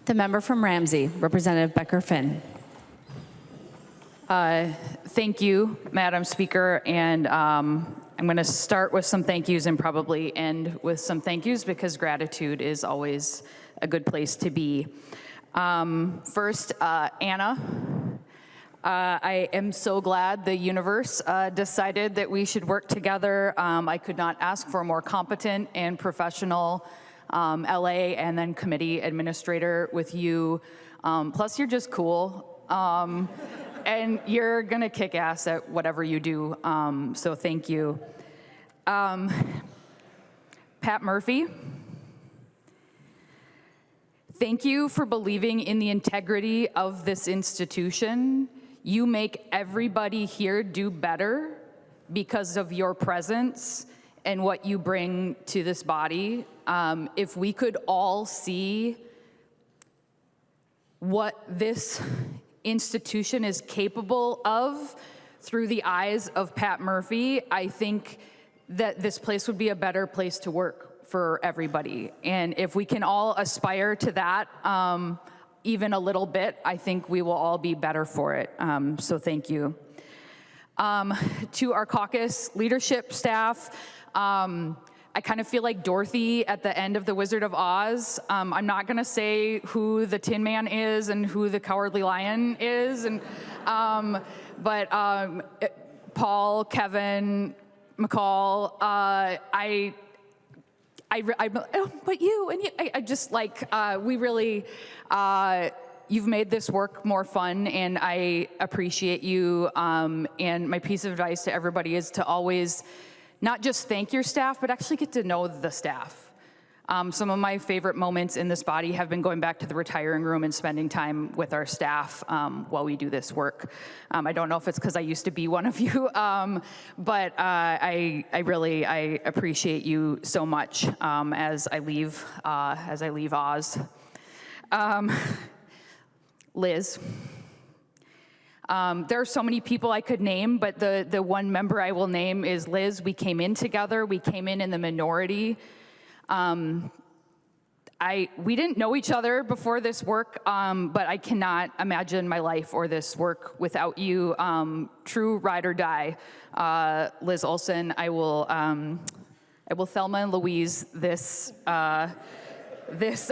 The member from Ramsey, Representative Becker-Finn. Thank you, Madam Speaker, and I'm going to start with some thank yous and probably end with some thank yous because gratitude is always a good place to be. First, Anna, I am so glad the universe decided that we should work together. I could not ask for a more competent and professional LA and then committee administrator with you. Plus, you're just cool. And you're gonna kick ass at whatever you do, so thank you. Pat Murphy, thank you for believing in the integrity of this institution. You make everybody here do better because of your presence and what you bring to this body. If we could all see what this institution is capable of through the eyes of Pat Murphy, I think that this place would be a better place to work for everybody. And if we can all aspire to that even a little bit, I think we will all be better for it. So thank you. To our caucus leadership staff, I kind of feel like Dorothy at the end of The Wizard of Oz. I'm not gonna say who the Tin Man is and who the Cowardly Lion is, and but Paul, Kevin, McCall, but you and you, I just like we really. You've made this work more fun, and I appreciate you. And my piece of advice to everybody is to always not just thank your staff, but actually get to know the staff. Some of my favorite moments in this body have been going back to the retiring room and spending time with our staff while we do this work. I don't know if it's because I used to be one of you, but I really appreciate you so much as I leave Oz. Liz. There are so many people I could name, but the one member I will name is Liz. We came in together. We came in the minority. We didn't know each other before this work, but I cannot imagine my life or this work without you. True ride or die. Liz Olson, I will Thelma and Louise this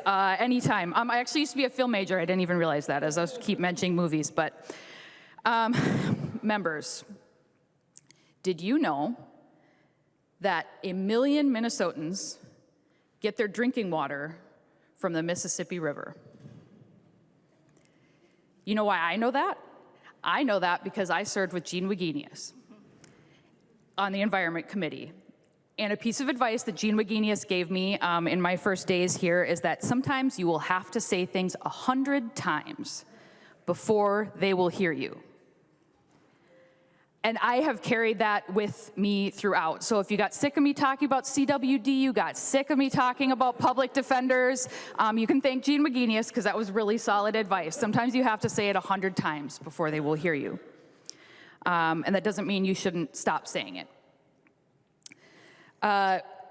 anytime. I actually used to be a film major. I didn't even realize that as I keep mentioning movies, but. Members, did you know that 1 million Minnesotans get their drinking water from the Mississippi River? You know why I know that? I know that because I served with Gene Wagenius on the Environment Committee. And a piece of advice that Gene Wagenius gave me in my first days here is that sometimes you will have to say things 100 times before they will hear you. And I have carried that with me throughout. So if you got sick of me talking about CWD, you got sick of me talking about public defenders, you can thank Gene Wagenius because that was really solid advice. Sometimes you have to say it 100 times before they will hear you. And that doesn't mean you shouldn't stop saying it.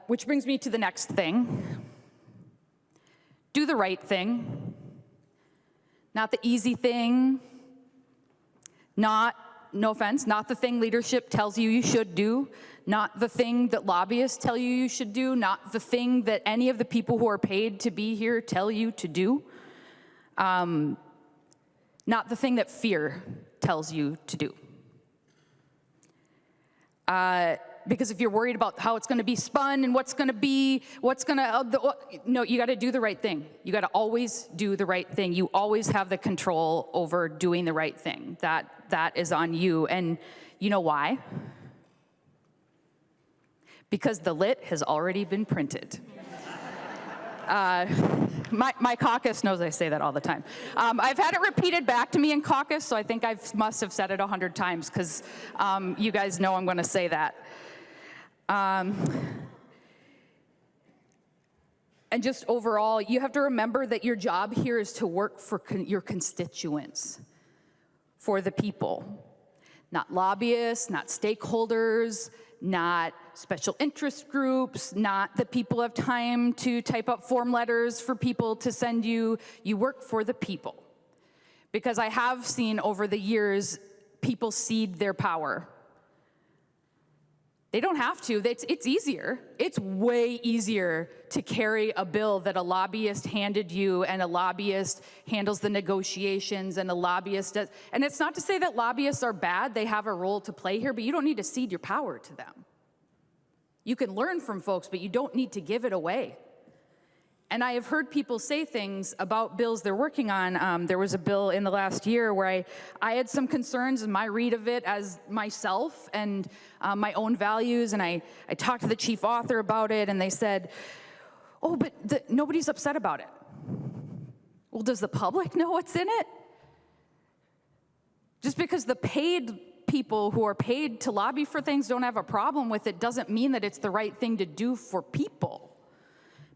Which brings me to the next thing. Do the right thing. Not the easy thing. No offense, not the thing leadership tells you should do, not the thing that lobbyists tell you should do, not the thing that any of the people who are paid to be here tell you to do, not the thing that fear tells you to do. Because if you're worried about how it's gonna be spun and no, you gotta do the right thing. You gotta always do the right thing. You always have the control over doing the right thing. That is on you. And you know why? Because the lit has already been printed. My caucus knows I say that all the time. I've had it repeated back to me in caucus, so I think I must have said it 100 times because you guys know I'm gonna say that. And just overall, you have to remember that your job here is to work for your constituents, for the people, not lobbyists, not stakeholders, not special interest groups, not that people have time to type up form letters for people to send you. You work for the people. Because I have seen over the years people cede their power. They don't have to. It's easier. It's way easier to carry a bill that a lobbyist handed you, and a lobbyist handles the negotiations, and a lobbyist does. And it's not to say that lobbyists are bad. They have a role to play here, but you don't need to cede your power to them. You can learn from folks, but you don't need to give it away. And I have heard people say things about bills they're working on. There was a bill in the last year where I had some concerns in my read of it as myself and my own values, and I talked to the chief author about it, and they said, oh, but nobody's upset about it. Well, does the public know what's in it? Just because the paid people who are paid to lobby for things don't have a problem with it doesn't mean that it's the right thing to do for people.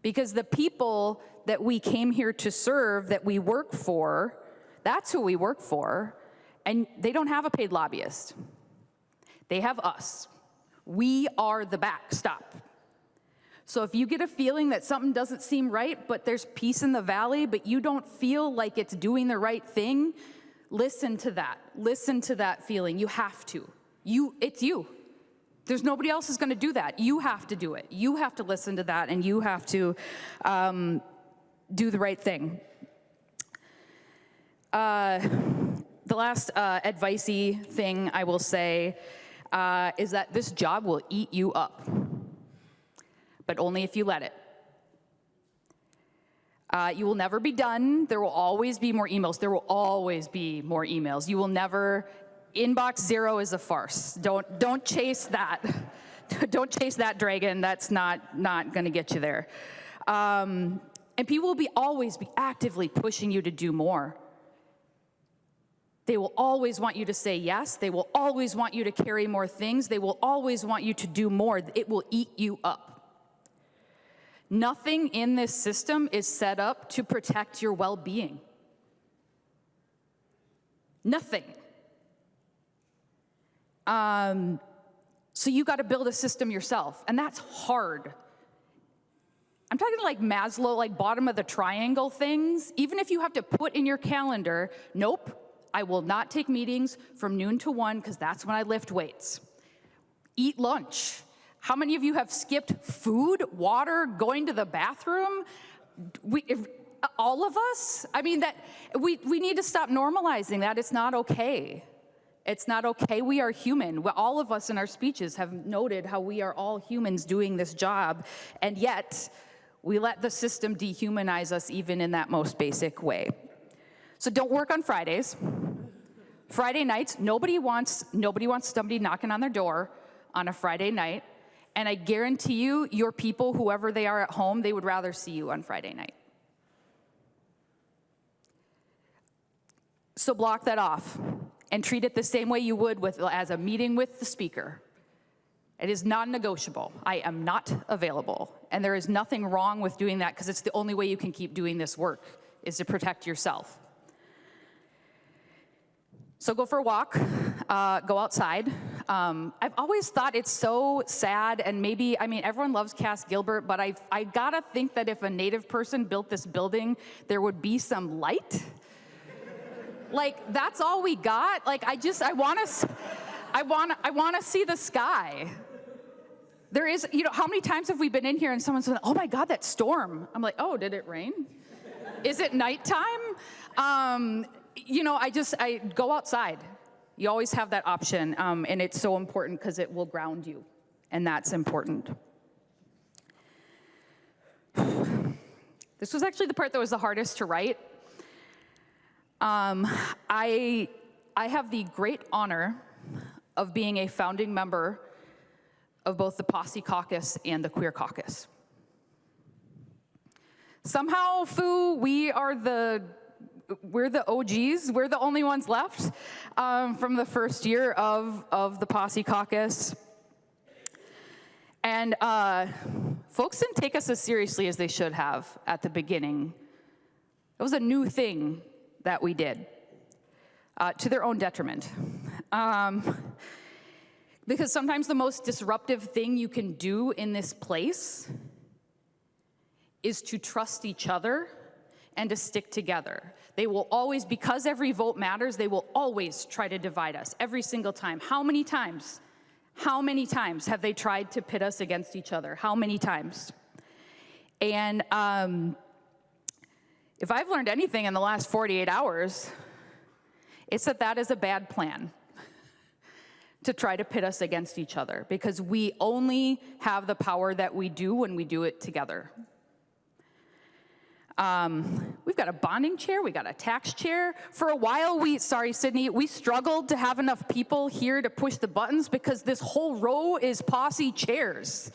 Because the people that we came here to serve, that we work for, that's who we work for, and they don't have a paid lobbyist. They have us. We are the backstop. So if you get a feeling that something doesn't seem right, but there's peace in the valley, but you don't feel like it's doing the right thing, listen to that. Listen to that feeling. You have to. It's you. There's nobody else who's going to do that. You have to do it. You have to listen to that, and you have to do the right thing. The last advice-y thing I will say is that this job will eat you up, but only if you let it. You will never be done. There will always be more emails. There will always be more emails. You will never. Inbox zero is a farce. Don't chase that. Don't chase that dragon. That's not going to get you there. And people will always be actively pushing you to do more. They will always want you to say yes. They will always want you to carry more things. They will always want you to do more. It will eat you up. Nothing in this system is set up to protect your well-being. Nothing. So you got to build a system yourself, and that's hard. I'm talking like Maslow, like bottom of the triangle things. Even if you have to put in your calendar, nope, I will not take meetings from noon to 1 because that's when I lift weights. Eat lunch. How many of you have skipped food, water, going to the bathroom? All of us? I mean, that we need to stop normalizing that. It's not okay. It's not okay. We are human. All of us in our speeches have noted how we are all humans doing this job, and yet we let the system dehumanize us even in that most basic way. So don't work on Fridays. Friday nights, nobody wants somebody knocking on their door on a Friday night, and I guarantee you, your people, whoever they are at home, they would rather see you on Friday night. So block that off. And treat it the same way you would as a meeting with the speaker. It is non-negotiable. I am not available. And there is nothing wrong with doing that because it's the only way you can keep doing this work is to protect yourself. So go for a walk, go outside. I've always thought it's so sad, and maybe, everyone loves Cass Gilbert, but I gotta think that if a Native person built this building, there would be some light. Like, that's all we got? Like, I want to see the sky. There is, how many times have we been in here and someone said, oh my God, that storm. I'm like, oh, did it rain? Is it nighttime? I go outside. You always have that option, and it's so important because it will ground you, and that's important. This was actually the part that was the hardest to write. I have the great honor of being a founding member of both the Posse Caucus and the Queer Caucus. Somehow, we're the OGs. We're the only ones left from the first year of the Posse Caucus. And folks didn't take us as seriously as they should have at the beginning. It was a new thing that we did, to their own detriment. Because sometimes the most disruptive thing you can do in this place is to trust each other and to stick together. They will always, because every vote matters, they will always try to divide us every single time. How many times have they tried to pit us against each other? How many times? And if I've learned anything in the last 48 hours, it's that that is a bad plan to try to pit us against each other, because we only have the power that we do when we do it together. We've got a bonding chair, we got a tax chair. For a while, sorry, Sydney, we struggled to have enough people here to push the buttons because this whole row is posse chairs.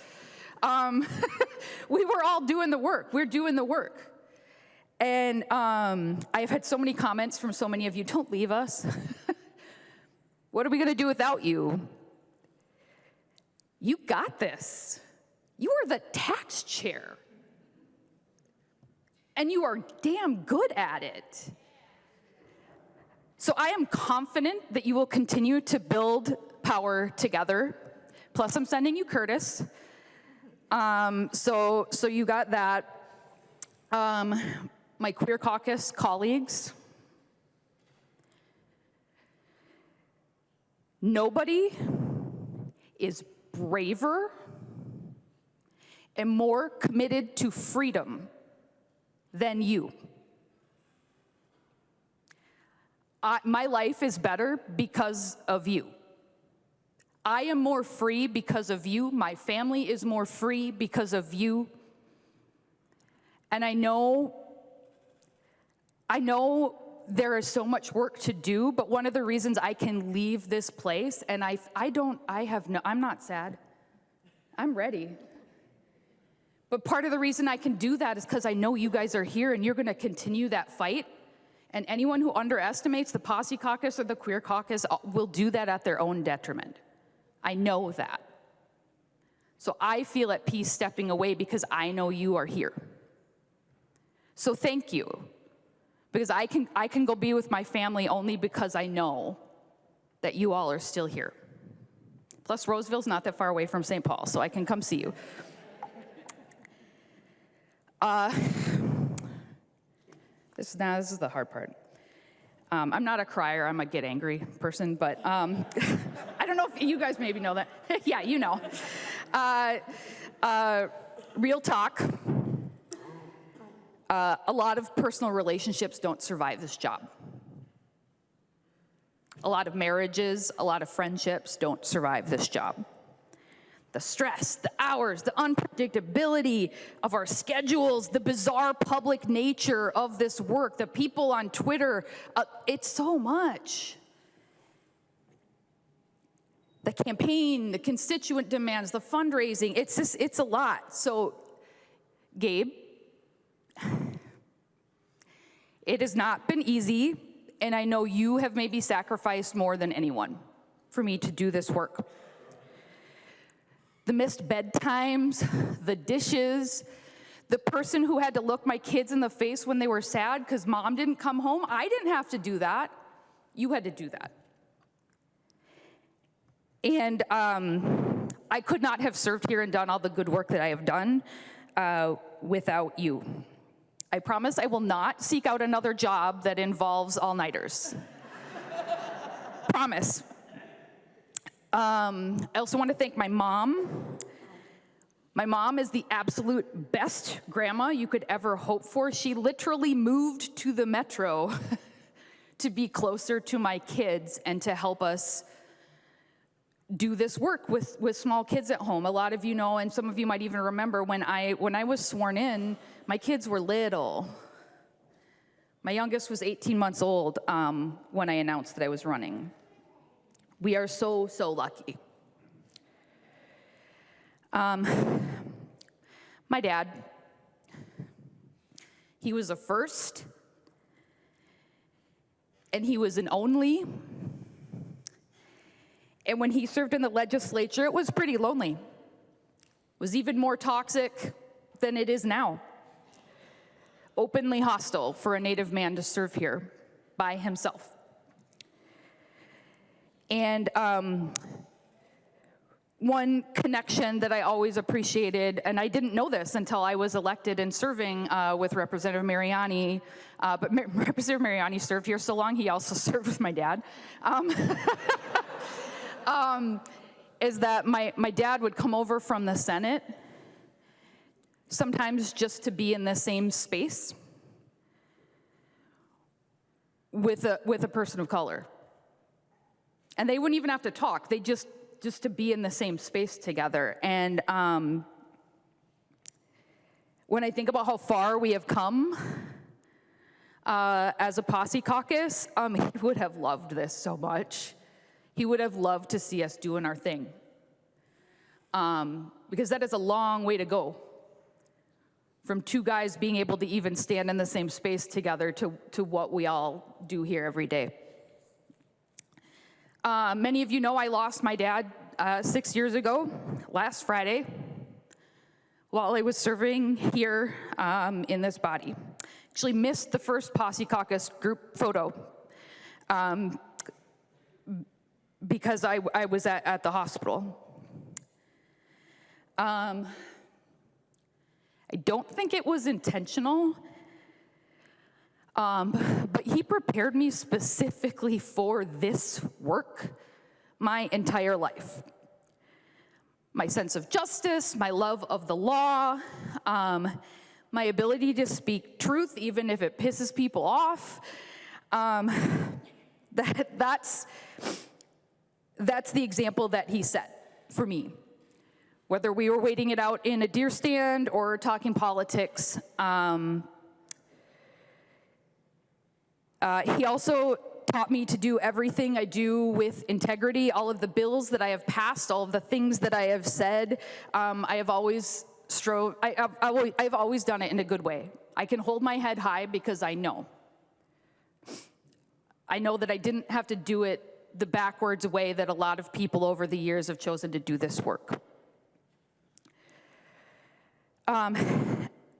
We were all doing the work. We're doing the work. And I've had so many comments from so many of you, don't leave us. What are we gonna do without you? You got this. You are the tax chair. And you are damn good at it. So I am confident that you will continue to build power together. Plus, I'm sending you Curtis. So you got that. My Queer Caucus colleagues. Nobody is braver and more committed to freedom than you. My life is better because of you. I am more free because of you. My family is more free because of you. And I know there is so much work to do, but one of the reasons I can leave this place, and I'm not sad. I'm ready. But part of the reason I can do that is because I know you guys are here and you're gonna continue that fight. And anyone who underestimates the Posse Caucus or the Queer Caucus will do that at their own detriment. I know that. So I feel at peace stepping away because I know you are here. So thank you. Because I can go be with my family only because I know that you all are still here. Plus, Roseville's not that far away from St. Paul, so I can come see you. This is the hard part. I'm not a crier, I'm a get angry person, but I don't know if you guys maybe know that. Yeah, you know. Real talk. A lot of personal relationships don't survive this job. A lot of marriages, a lot of friendships don't survive this job. The stress, the hours, the unpredictability of our schedules, the bizarre public nature of this work, the people on Twitter, it's so much. The campaign, the constituent demands, the fundraising, it's a lot. So, Gabe, it has not been easy, and I know you have maybe sacrificed more than anyone for me to do this work. The missed bedtimes, the dishes, the person who had to look my kids in the face when they were sad because mom didn't come home. I didn't have to do that. You had to do that. And I could not have served here and done all the good work that I have done without you. I promise I will not seek out another job that involves all-nighters. Promise. I also want to thank my mom. My mom is the absolute best grandma you could ever hope for. She literally moved to the metro to be closer to my kids and to help us do this work with small kids at home. A lot of you know, and some of you might even remember, when I was sworn in, my kids were little. My youngest was 18 months old when I announced that I was running. We are so, so lucky. My dad, he was a first, and he was an only. And when he served in the legislature, it was pretty lonely. It was even more toxic than it is now. Openly hostile for a Native man to serve here by himself. And one connection that I always appreciated, and I didn't know this until I was elected and serving with Representative Mariani, but Representative Mariani served here so long, he also served with my dad, is that my dad would come over from the Senate, sometimes just to be in the same space with a person of color. And they wouldn't even have to talk, they just to be in the same space together. And when I think about how far we have come as a posse caucus, he would have loved this so much. He would have loved to see us doing our thing. Because that is a long way to go from two guys being able to even stand in the same space together to what we all do here every day. Many of you know I lost my dad 6 years ago, last Friday, while I was serving here in this body. Actually missed the first Posse Caucus group photo because I was at the hospital. I don't think it was intentional, but he prepared me specifically for this work my entire life. My sense of justice, my love of the law, my ability to speak truth even if it pisses people off. That's the example that he set for me. Whether we were waiting it out in a deer stand or talking politics, he also taught me to do everything I do with integrity. All of the bills that I have passed, all of the things that I have said, I have always I've always done it in a good way. I can hold my head high because I know that I didn't have to do it the backwards way that a lot of people over the years have chosen to do this work.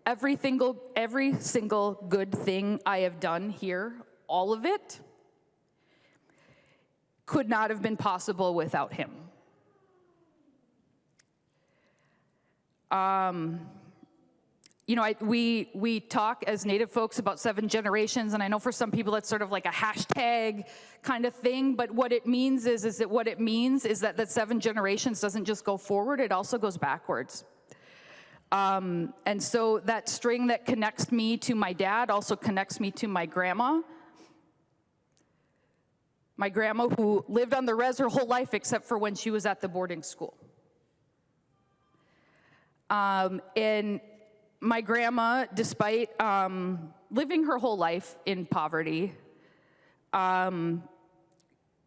Every single good thing I have done here, all of it, could not have been possible without him. You know, we talk as Native folks about 7 generations, and I know for some people that's sort of like a hashtag kind of thing, but what it means is that that 7 generations doesn't just go forward, it also goes backwards. And so that string that connects me to my dad also connects me to my grandma. My grandma who lived on the res her whole life except for when she was at the boarding school. And my grandma, despite living her whole life in poverty,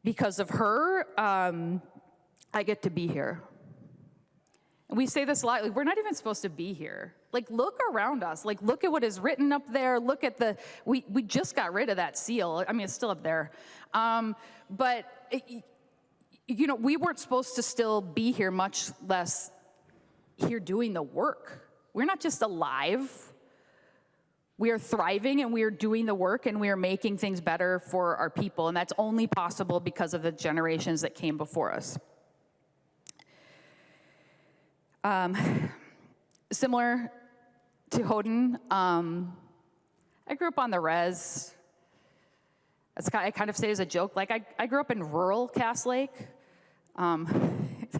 because of her, I get to be here. And we say this a lot, like, we're not even supposed to be here. Like, look around us. Like, look at what is written up there. Look at we just got rid of that seal. I mean, it's still up there. You know, we weren't supposed to still be here, much less here doing the work. We're not just alive. We are thriving and we are doing the work and we are making things better for our people. And that's only possible because of the generations that came before us. Similar to Houghton, I grew up on the res. I kind of say as a joke, like I grew up in rural Cass Lake.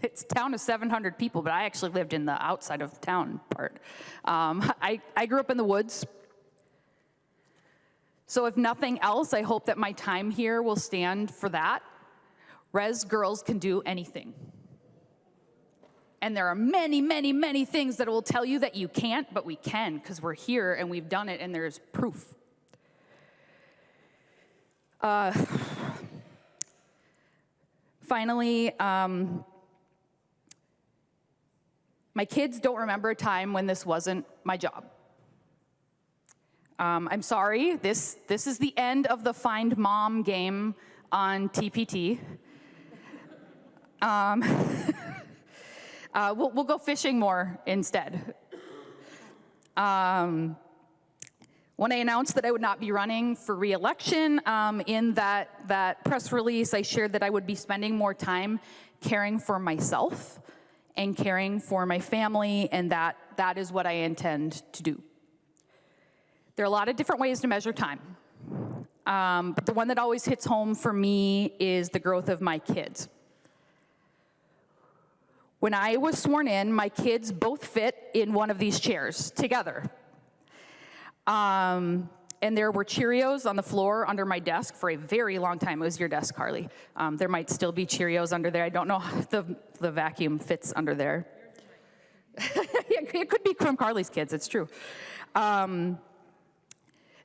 It's a town of 700 people, but I actually lived in the outside of town part. I grew up in the woods. So if nothing else, I hope that my time here will stand for that. Res girls can do anything. And there are many, many, many things that will tell you that you can't, but we can because we're here and we've done it and there's proof. Finally, my kids don't remember a time when this wasn't my job. I'm sorry, this is the end of the Find Mom game on TPT. We'll go fishing more instead. When I announced that I would not be running for re-election, in that press release, I shared that I would be spending more time caring for myself and caring for my family, and that is what I intend to do. There are a lot of different ways to measure time. But the one that always hits home for me is the growth of my kids. When I was sworn in, my kids both fit in one of these chairs together. And there were Cheerios on the floor under my desk for a very long time. It was your desk, Carly. There might still be Cheerios under there. I don't know if the vacuum fits under there. It could be from Carly's kids, it's true.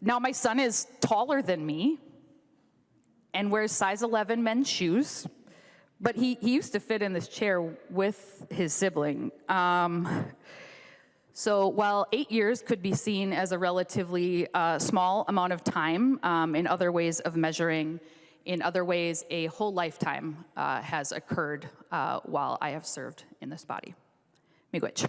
Now my son is taller than me and wears size 11 men's shoes, but he used to fit in this chair with his sibling. So while 8 years could be seen as a relatively small amount of time, in other ways of measuring, in other ways a whole lifetime has occurred while I have served in this body. Miigwech.